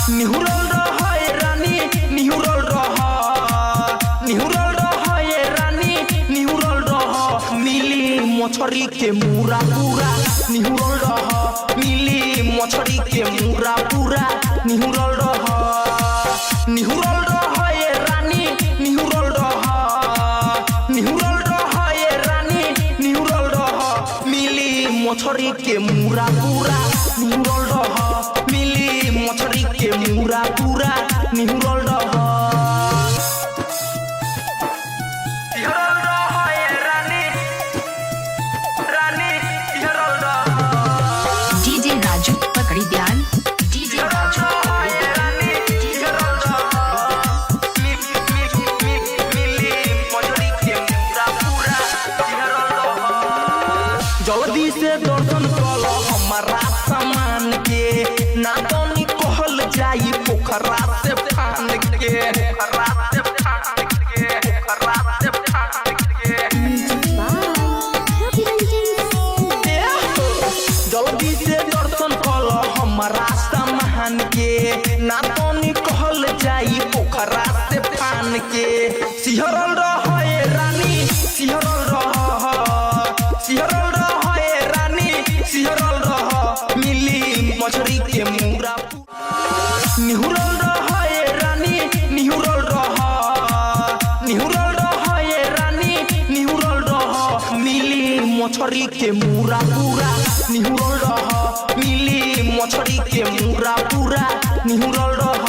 निहुरल रहे रानी निहुरल रहे रानी निहुरल रह मिली मछरी के मुरा पूरा निहुरल रह मिली मछरी के मुरा पूरा निहुरल रह रानी निहुरल रहे रानी निहुरल रह मिली मछरी के मुरा पूरा निहुरल रह मिली मछरी के मुरा पूरा निहुरल रह डीजे राजू पकड़ी ध्यान डीजे राजू जल्दी से दर्शन कल हमारा सामान के ना तनी कहल जाई पोखरा से फान के जल्दी से दर्शन कल हमारा सामान के ना तनी कहल जाई पोखरा से फान के सिहरल रहे रानी सिहरल रहे रानी सिहरल रह मिली मछरी के मुरा निहुरल रहे रानी निहुरल रहे रानी निहुरल रह मिली मछरी के मुरा पूरा निहुरल रह मिली मछरी के मुरा पूरा निहुरल रह